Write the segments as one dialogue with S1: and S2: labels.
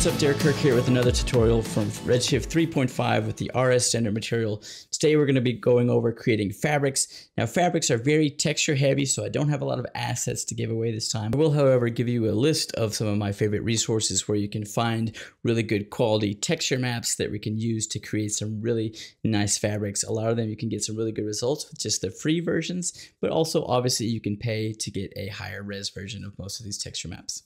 S1: What's up, Derek Kirk here with another tutorial from Redshift 3.5 with the RS standard material. Today we're going to be going over creating fabrics. Now fabrics are very texture heavy, so I don't have a lot of assets to give away this time. I will, however, give you a list of some of my favorite resources where you can find really good quality texture maps that we can use to create some really nice fabrics. A lot of them you can get some really good results with just the free versions, but also obviously you can pay to get a higher res version of most of these texture maps.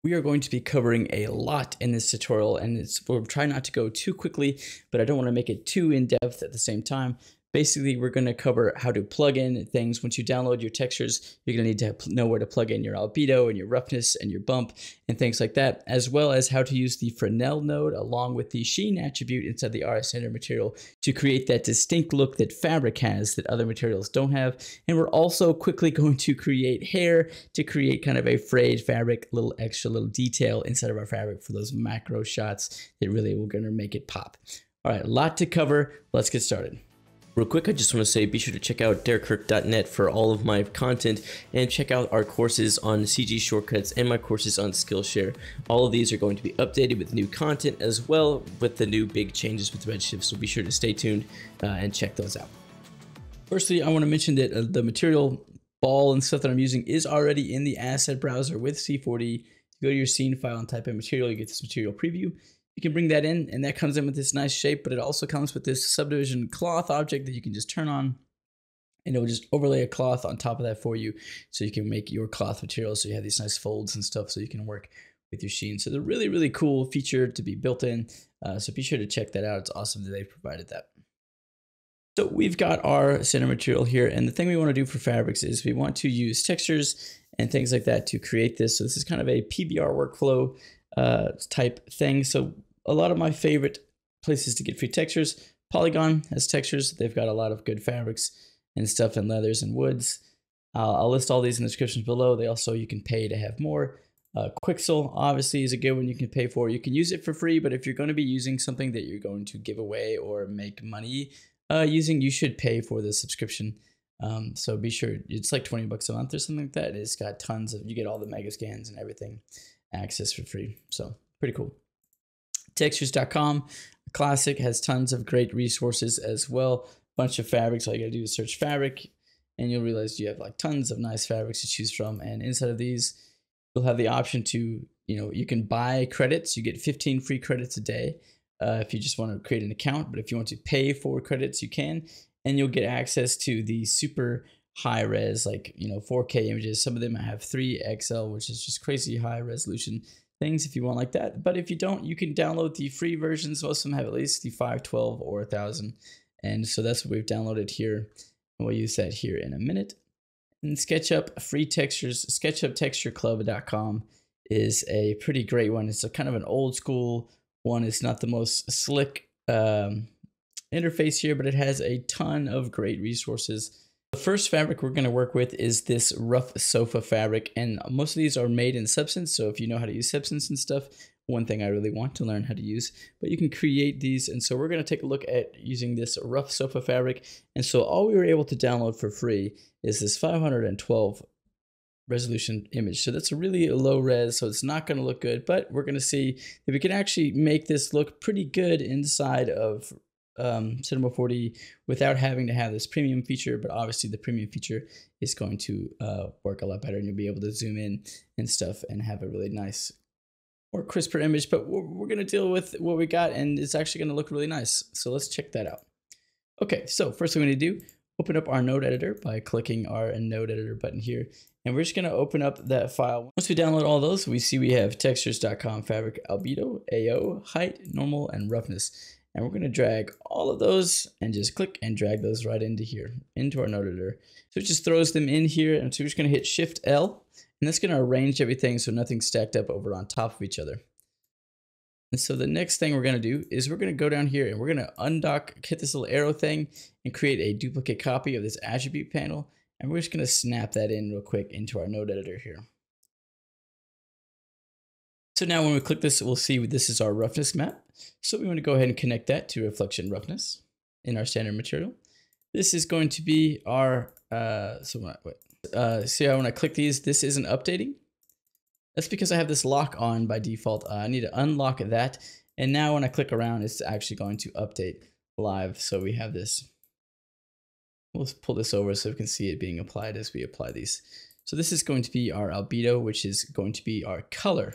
S1: We are going to be covering a lot in this tutorial, and we'll try not to go too quickly, but I don't want to make it too in-depth at the same time. Basically, we're going to cover how to plug in things. Once you download your textures, you're going to need to know where to plug in your albedo and your roughness and your bump and things like that, as well as how to use the fresnel node along with the sheen attribute inside the RS standard material to create that distinct look that fabric has that other materials don't have. And we're also quickly going to create hair to create kind of a frayed fabric, little extra little detail inside of our fabric for those macro shots that really are going to make it pop. All right, a lot to cover. Let's get started. Real quick, I just want to say be sure to check out derekkirk.net for all of my content, and check out our courses on CG shortcuts and my courses on Skillshare. All of these are going to be updated with new content as well with the new big changes with Redshift, so be sure to stay tuned and check those out. Firstly, I want to mention that the material ball and stuff that I'm using is already in the asset browser with C4D. You go to your scene file and type in material, you get this material preview. You can bring that in, and that comes in with this nice shape, but it also comes with this subdivision cloth object that you can just turn on, and it will just overlay a cloth on top of that for you, so you can make your cloth material, so you have these nice folds and stuff, so you can work with your sheen. So it's a really, really cool feature to be built in, so be sure to check that out. It's awesome that they've provided that. So we've got our center material here, and the thing we want to do for fabrics is we want to use textures and things like that to create this. So this is kind of a PBR workflow type thing. So a lot of my favorite places to get free textures: Polygon has textures. They've got a lot of good fabrics and stuff, and leathers and woods. I'll list all these in the descriptions below. They also, you can pay to have more. Quixel obviously is a good one you can pay for. You can use it for free, but if you're going to be using something that you're going to give away or make money using, you should pay for the subscription. So be sure, it's like 20 bucks a month or something like that. It's got tons of, you get all the mega scans and everything access for free. So pretty cool. Textures.com, classic, has tons of great resources as well. Bunch of fabrics. All you gotta do is search fabric, and you'll realize you have like tons of nice fabrics to choose from. And inside of these, you'll have the option to, you can buy credits. You get 15 free credits a day if you just want to create an account. But if you want to pay for credits, you can, and you'll get access to the super high res, like 4K images. Some of them have 3XL, which is just crazy high resolution things if you want like that. But if you don't, you can download the free versions. Most of them have at least the 512 or 1000, and so that's what we've downloaded here, and we'll use that here in a minute. And SketchUp free textures, SketchUpTextureClub.com is a pretty great one. It's a kind of an old school one. It's not the most slick interface here, but it has a ton of great resources. The first fabric we're going to work with is this rough sofa fabric, and most of these are made in Substance. So if you know how to use Substance and stuff, one thing I really want to learn how to use, but you can create these. And so we're going to take a look at using this rough sofa fabric. And so all we were able to download for free is this 512 resolution image. So that's a really low res, so it's not going to look good, but we're going to see if we can actually make this look pretty good inside of Cinema 4D without having to have this premium feature. But obviously the premium feature is going to work a lot better, and you'll be able to zoom in and stuff and have a really nice or crisper image. But we're going to deal with what we got, and it's actually going to look really nice. So let's check that out. Okay, so first thing we need to do, open up our node editor by clicking our node editor button here, and we're just going to open up that file. Once we download all those, we see we have textures.com fabric albedo, AO, height, normal, and roughness. And we're going to drag all of those and just click and drag those right into here, into our node editor. So it just throws them in here. And so we're just going to hit Shift L, and that's going to arrange everything so nothing's stacked up over on top of each other. And so the next thing we're going to do is we're going to go down here, and we're going to undock, hit this little arrow thing, and create a duplicate copy of this attribute panel. And we're just going to snap that in real quick into our node editor here. So now when we click this, we'll see this is our roughness map. So we want to go ahead and connect that to reflection roughness in our standard material. This is going to be our, see how when I click these, this isn't updating. That's because I have this lock on by default. I need to unlock that. And now when I click around, it's actually going to update live. So we have this. Let's pull this over so we can see it being applied as we apply these. So this is going to be our albedo, which is going to be our color.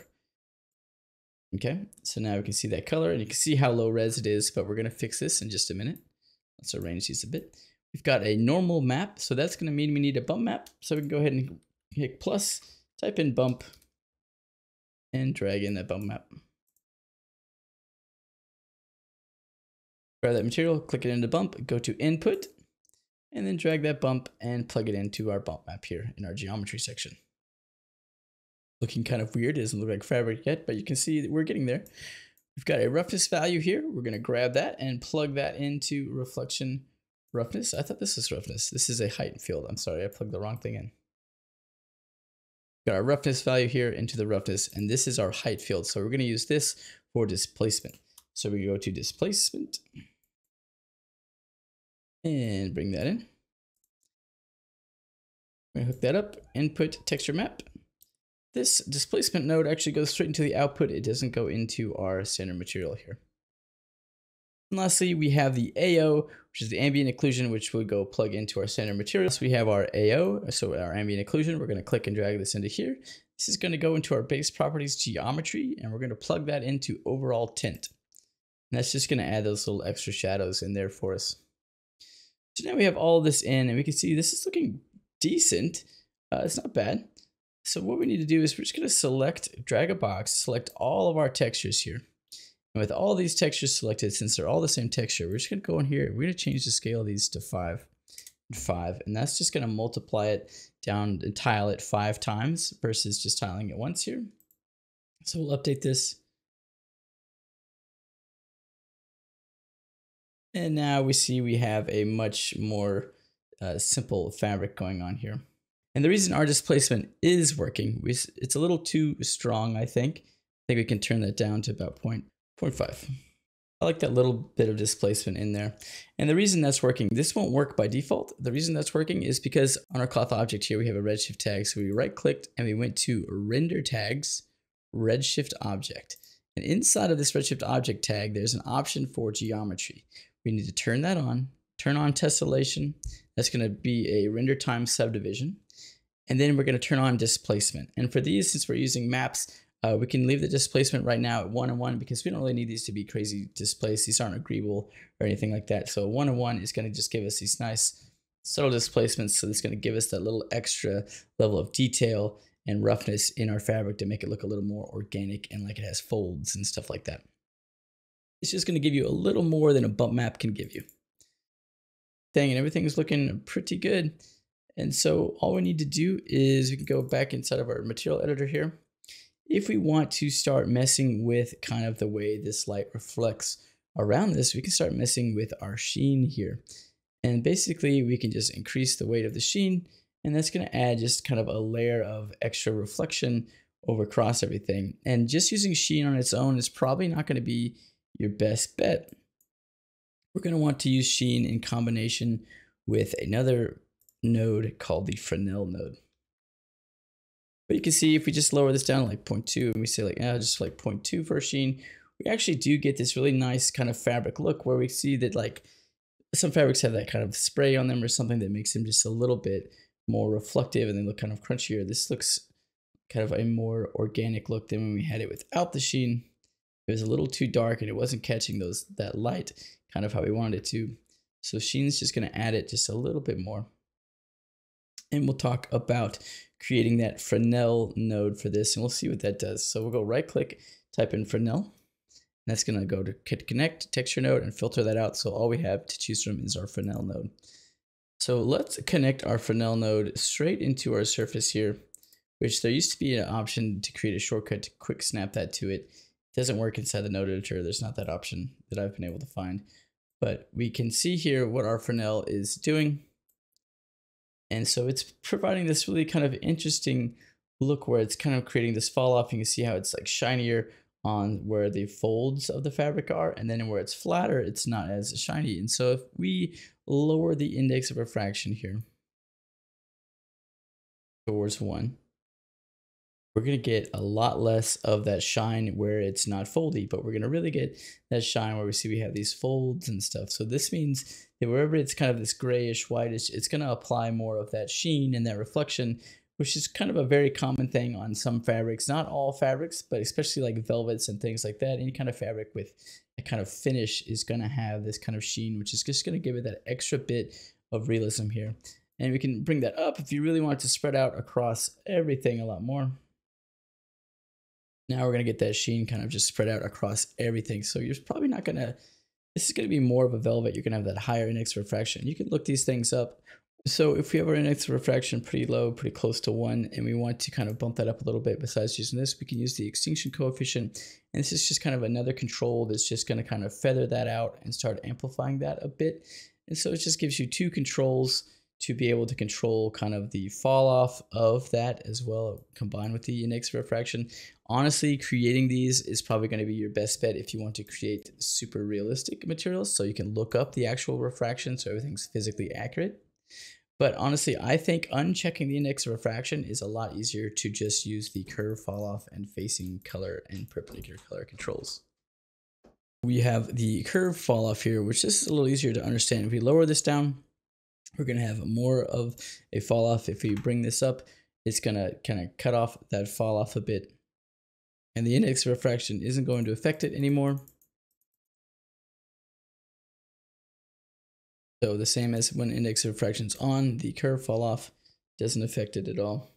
S1: Okay, so now we can see that color and you can see how low res it is, but we're going to fix this in just a minute. Let's arrange these a bit. We've got a normal map, so that's going to mean we need a bump map. So we can go ahead and hit plus, type in bump, and drag in that bump map. Grab that material, click it into bump, go to input, and then drag that bump and plug it into our bump map here in our geometry section. Looking kind of weird, it doesn't look like fabric yet, but you can see that we're getting there. We've got a roughness value here. We're going to grab that and plug that into reflection roughness. I thought this was roughness. This is a height field. I'm sorry, I plugged the wrong thing in. Got our roughness value here into the roughness, and this is our height field. So we're going to use this for displacement. So we go to displacement and bring that in. We're going to hook that up, input texture map. This displacement node actually goes straight into the output. It doesn't go into our standard material here. And lastly, we have the AO, which is the ambient occlusion, which would go plug into our standard material. So we have our AO, so our ambient occlusion. We're going to click and drag this into here. This is going to go into our base properties geometry, and we're going to plug that into overall tint. And that's just going to add those little extra shadows in there for us. So now we have all this in, and we can see this is looking decent. It's not bad. So what we need to do is we're just going to select, drag a box, select all of our textures here. And with all these textures selected, since they're all the same texture, we're just going to go in here. We're going to change the scale of these to 5 and 5. And that's just going to multiply it down and tile it 5 times versus just tiling it once here. So we'll update this. And now we see we have a much more simple fabric going on here. And the reason our displacement is working, it's a little too strong, I think. I think we can turn that down to about 0.5. I like that little bit of displacement in there. And the reason that's working, this won't work by default. The reason that's working is because on our cloth object here, we have a redshift tag. So we right clicked and we went to render tags, redshift object. And inside of this redshift object tag, there's an option for geometry. We need to turn that on, turn on tessellation. That's going to be a render time subdivision. And then we're going to turn on displacement. And for these, since we're using maps, we can leave the displacement right now at 1 and 1 because we don't really need these to be crazy displaced. These aren't agreeable or anything like that. So 1 and 1 is going to just give us these nice subtle displacements. So it's going to give us that little extra level of detail and roughness in our fabric to make it look a little more organic and like it has folds and stuff like that. It's just going to give you a little more than a bump map can give you. Dang, and everything's looking pretty good. And so all we need to do is we can go back inside of our material editor here. If we want to start messing with kind of the way this light reflects around this, we can start messing with our sheen here. And basically we can just increase the weight of the sheen, and that's going to add just kind of a layer of extra reflection over across everything. And just using sheen on its own is probably not going to be your best bet. We're going to want to use sheen in combination with another node called the fresnel node. But you can see if we just lower this down like 0.2 and we say like, just like 0.2 for sheen, we actually do get this really nice kind of fabric look where we see that like some fabrics have that kind of spray on them or something that makes them just a little bit more reflective and they look kind of crunchier. This looks kind of a more organic look than when we had it without the sheen. It was a little too dark and it wasn't catching that light kind of how we wanted it to. So sheen's just going to add it just a little bit more. And we'll talk about creating that fresnel node for this, and we'll see what that does. So we'll go right click, type in fresnel. That's going to go to connect texture node and filter that out. So all we have to choose from is our fresnel node. So let's connect our fresnel node straight into our surface here, which there used to be an option to create a shortcut to quick snap that to it. It doesn't work inside the node editor. There's not that option that I've been able to find, but we can see here what our fresnel is doing. And so it's providing this really kind of interesting look where it's kind of creating this fall off. You can see how it's like shinier on where the folds of the fabric are, and then where it's flatter, it's not as shiny. And so if we lower the index of refraction here towards 1, we're going to get a lot less of that shine where it's not foldy, but we're going to really get that shine where we see we have these folds and stuff. So this means that wherever it's kind of this grayish whitish, it's going to apply more of that sheen and that reflection, which is kind of a very common thing on some fabrics. Not all fabrics, but especially like velvets and things like that. Any kind of fabric with a kind of finish is going to have this kind of sheen, which is just going to give it that extra bit of realism here. And we can bring that up if you really want it to spread out across everything a lot more. Now we're going to get that sheen kind of just spread out across everything. So you're probably not going to, this is going to be more of a velvet. You're going to have that higher index of refraction. You can look these things up. So if we have our index of refraction pretty low, pretty close to 1, and we want to kind of bump that up a little bit besides using this, we can use the extinction coefficient. And this is just kind of another control that's just going to kind of feather that out and start amplifying that a bit. And so it just gives you 2 controls to be able to control kind of the fall off of that as well, combined with the index of refraction. Honestly, creating these is probably going to be your best bet if you want to create super realistic materials, so you can look up the actual refraction so everything's physically accurate. But honestly, I think unchecking the index of refraction is a lot easier to just use the curve fall off and facing color and perpendicular color controls. We have the curve fall off here, which is a little easier to understand. If we lower this down, we're going to have more of a fall off. If we bring this up, it's going to kind of cut off that fall off a bit. And the index of refraction isn't going to affect it anymore. So the same as when index of refraction is on, the curve fall off doesn't affect it at all.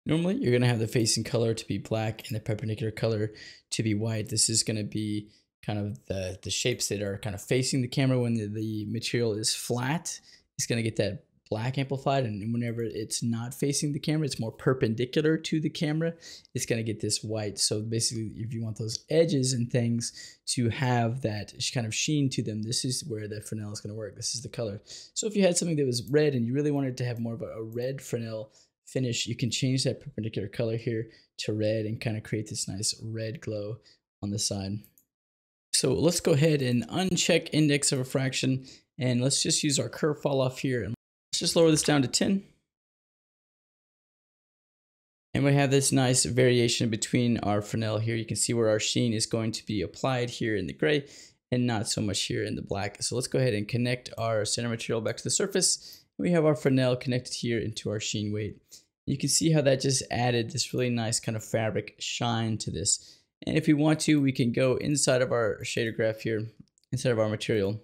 S1: Normally, you're going to have the facing color to be black and the perpendicular color to be white. This is going to be kind of the shapes that are kind of facing the camera. When the material is flat, it's going to get that black amplified, and whenever it's not facing the camera, it's more perpendicular to the camera, it's going to get this white. So basically, if you want those edges and things to have that kind of sheen to them, this is where the fresnel is going to work. This is the color. So if you had something that was red and you really wanted to have more of a red fresnel finish, you can change that perpendicular color here to red and kind of create this nice red glow on the side. So let's go ahead and uncheck index of refraction, and let's just use our curve fall off here, and let's just lower this down to 10. And we have this nice variation between our fresnel here. You can see where our sheen is going to be applied here in the gray and not so much here in the black. So let's go ahead and connect our center material back to the surface. We have our fresnel connected here into our sheen weight. You can see how that just added this really nice kind of fabric shine to this. And if we want to, we can go inside of our shader graph here, inside of our material.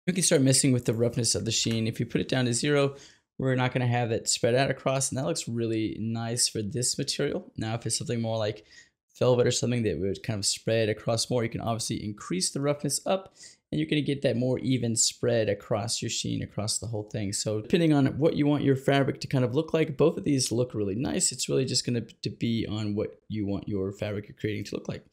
S1: We can start messing with the roughness of the sheen. If you put it down to 0, we're not going to have it spread out across, and that looks really nice for this material. Now, if it's something more like velvet or something that would kind of spread across more, you can obviously increase the roughness up, and you're going to get that more even spread across your sheen, across the whole thing. So depending on what you want your fabric to kind of look like, both of these look really nice. It's really just going to be on what you want your fabric you're creating to look like.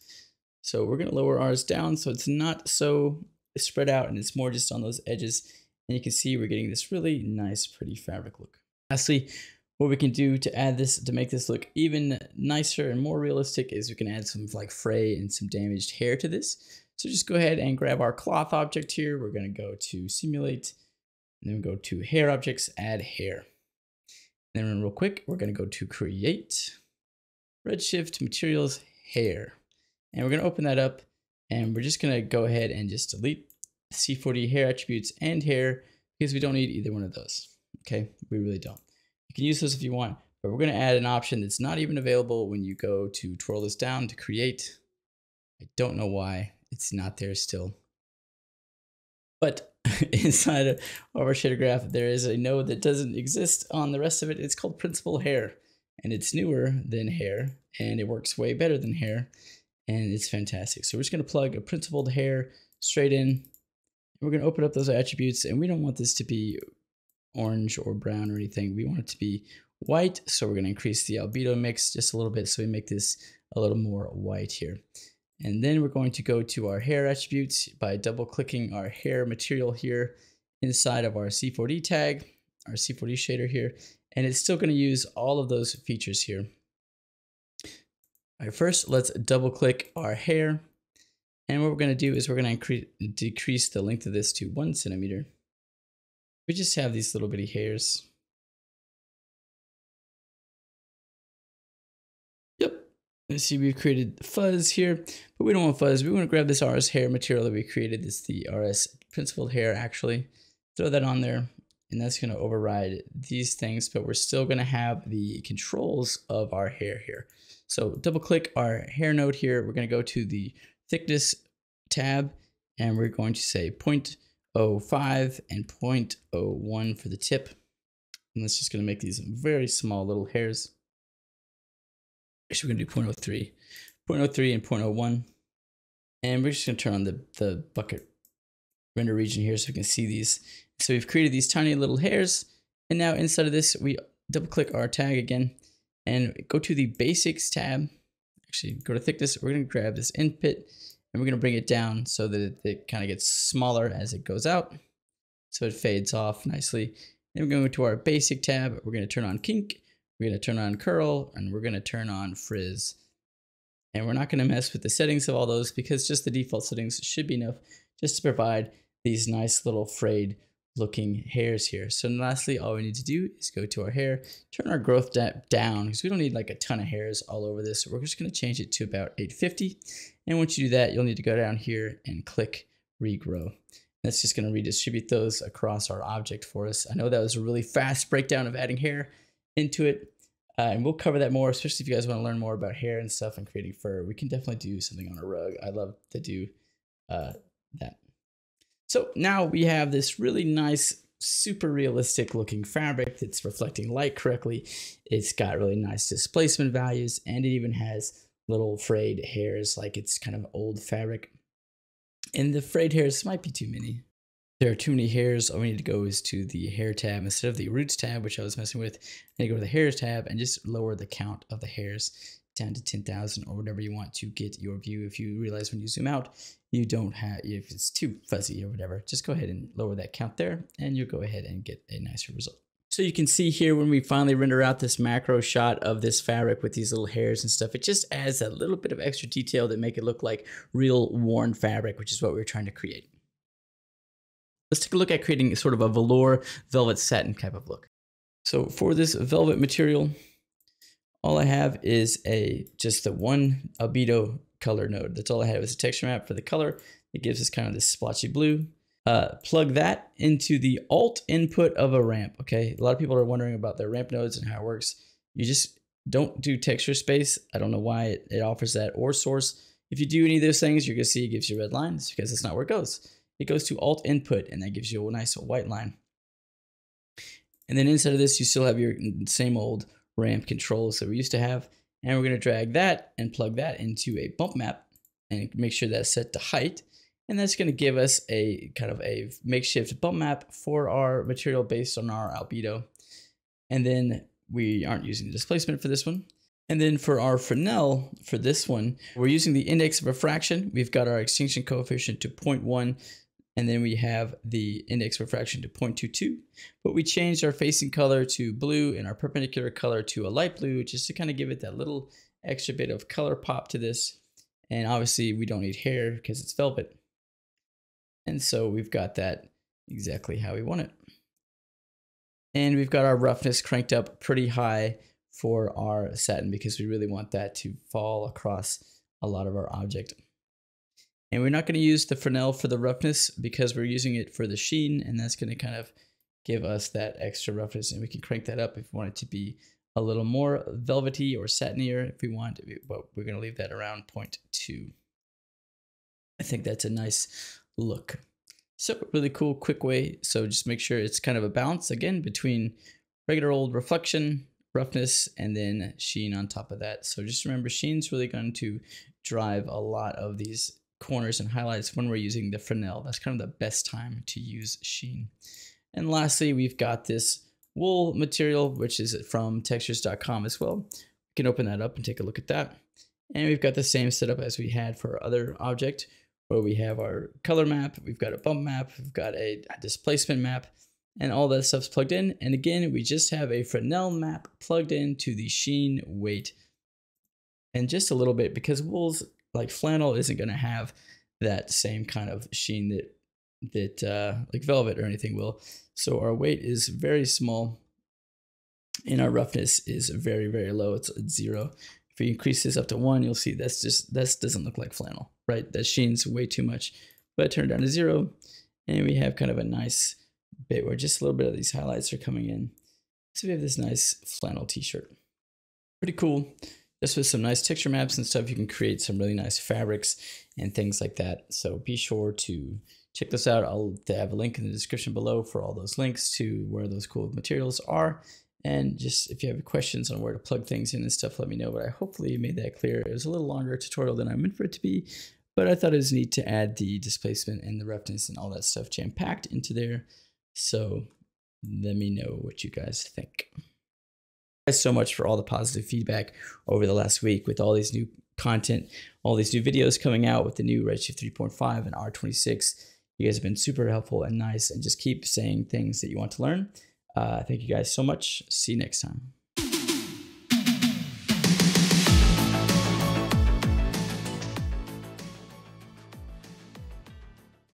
S1: So we're going to lower ours down so it's not so spread out and it's more just on those edges. And you can see we're getting this really nice, pretty fabric look. Lastly, what we can do to add this, to make this look even nicer and more realistic, is we can add some like fray and some damaged hair to this. So just go ahead and grab our cloth object here. We're going to go to simulate, and then we go to hair objects, add hair. And then real quick, we're going to go to create, Redshift materials, hair. And we're going to open that up, and we're just going to go ahead and just delete C4D hair attributes and hair, because we don't need either one of those. Okay, we really don't. You can use those if you want, but we're going to add an option that's not even available when you go to twirl this down to create. I don't know why it's not there still. But inside of our shader graph, there is a node that doesn't exist on the rest of it. It's called principal hair, and it's newer than hair, and it works way better than hair, and it's fantastic. So we're just going to plug a principled hair straight in. We're going to open up those attributes, and we don't want this to be orange or brown or anything. We want it to be white, so we're going to increase the albedo mix just a little bit so we make this a little more white here. And then we're going to go to our hair attributes by double clicking our hair material here inside of our C4D tag, our C4D shader here, and it's still going to use all of those features here. All right, first let's double click our hair. And what we're going to do is we're going to decrease the length of this to 1 centimeter. We just have these little bitty hairs. Let's see, we've created fuzz here, but we don't want fuzz. We want to grab this RS hair material that we created. It's the RS principled hair, actually. Throw that on there, and that's going to override these things, but we're still going to have the controls of our hair here. So double click our hair node here. We're going to go to the thickness tab, and we're going to say 0.05 and 0.01 for the tip. And that's just going to make these very small little hairs. Actually, we're going to do 0.03, 0.03 and 0.01. And we're just going to turn on the bucket render region here so we can see these. So we've created these tiny little hairs. And now inside of this, we double click our tag again and go to the basics tab. Actually, go to thickness. We're going to grab this input and we're going to bring it down so that it kind of gets smaller as it goes out. So it fades off nicely. Then we're going to go to our basic tab. We're going to turn on kink. We're going to turn on curl, and we're going to turn on frizz. And we're not going to mess with the settings of all those because just the default settings should be enough just to provide these nice little frayed looking hairs here. So lastly, all we need to do is go to our hair, turn our growth down because we don't need like a ton of hairs all over this. So we're just going to change it to about 850. And once you do that, you'll need to go down here and click regrow. That's just going to redistribute those across our object for us. I know that was a really fast breakdown of adding hair into it. And we'll cover that more, especially if you guys want to learn more about hair and stuff and creating fur. We can definitely do something on a rug. I love to do that. So now we have this really nice, super realistic looking fabric that's reflecting light correctly. It's got really nice displacement values, and it even has little frayed hairs like it's kind of old fabric. And the frayed hairs might be too many. There are too many hairs. All we need to go is to the hair tab instead of the roots tab, which I was messing with. I need to go to the hairs tab and just lower the count of the hairs down to 10,000 or whatever you want to get your view. If you realize when you zoom out, you don't have, if it's too fuzzy or whatever, just go ahead and lower that count there and you'll go ahead and get a nicer result. So you can see here when we finally render out this macro shot of this fabric with these little hairs and stuff, it just adds a little bit of extra detail that make it look like real worn fabric, which is what we're trying to create. Let's take a look at creating sort of a velour velvet satin type of look. So for this velvet material, all I have is just the one albedo color node. That's all I have is a texture map for the color. It gives us kind of this splotchy blue. Plug that into the alt input of a ramp, okay? A lot of people are wondering about their ramp nodes and how it works. You just don't do texture space. I don't know why it offers that, or source. If you do any of those things, you're gonna see it gives you red lines because that's not where it goes. It goes to alt input and that gives you a nice white line. And then inside of this, you still have your same old ramp controls that we used to have. And we're going to drag that and plug that into a bump map and make sure that's set to height. And that's going to give us a kind of a makeshift bump map for our material based on our albedo. And then we aren't using the displacement for this one. And then for our fresnel, for this one, we're using the index of refraction. We've got our extinction coefficient to 0.1. And then we have the index refraction to 0.22, but we changed our facing color to blue and our perpendicular color to a light blue, just to kind of give it that little extra bit of color pop to this. And obviously we don't need hair because it's velvet. And so we've got that exactly how we want it. And we've got our roughness cranked up pretty high for our satin because we really want that to fall across a lot of our object. And we're not going to use the fresnel for the roughness because we're using it for the sheen, and that's going to kind of give us that extra roughness, and we can crank that up if we want it to be a little more velvety or satinier if we want, but we're going to leave that around 0.2. I think that's a nice look. So really cool, quick way. So just make sure it's kind of a balance again between regular old reflection, roughness, and then sheen on top of that. So just remember, sheen's really going to drive a lot of these corners and highlights when we're using the fresnel. That's kind of the best time to use sheen. And lastly, we've got this wool material, which is from textures.com as well. We can open that up and take a look at that. And we've got the same setup as we had for our other object, where we have our color map, we've got a bump map, we've got a displacement map, and all that stuff's plugged in. And again, we just have a fresnel map plugged into the sheen weight. And just a little bit, because wool's like flannel isn't going to have that same kind of sheen that like velvet or anything will. So our weight is very small and our roughness is very, very low. It's 0. If we increase this up to 1, you'll see this doesn't look like flannel, right? That sheen's way too much. But turn it down to 0, and we have kind of a nice bit where just a little bit of these highlights are coming in. So we have this nice flannel t-shirt. Pretty cool. Just with some nice texture maps and stuff, you can create some really nice fabrics and things like that. So be sure to check this out. I'll have a link in the description below for all those links to where those cool materials are. And just if you have questions on where to plug things in and stuff, let me know. But I hopefully made that clear. It was a little longer tutorial than I meant for it to be, but I thought it was neat to add the displacement and the roughness and all that stuff jam-packed into there. So let me know what you guys think. Thanks so much for all the positive feedback over the last week with all these new content, all these new videos coming out with the new Redshift 3.5 and R26. You guys have been super helpful and nice, and just keep saying things that you want to learn. Thank you guys so much. See you next time.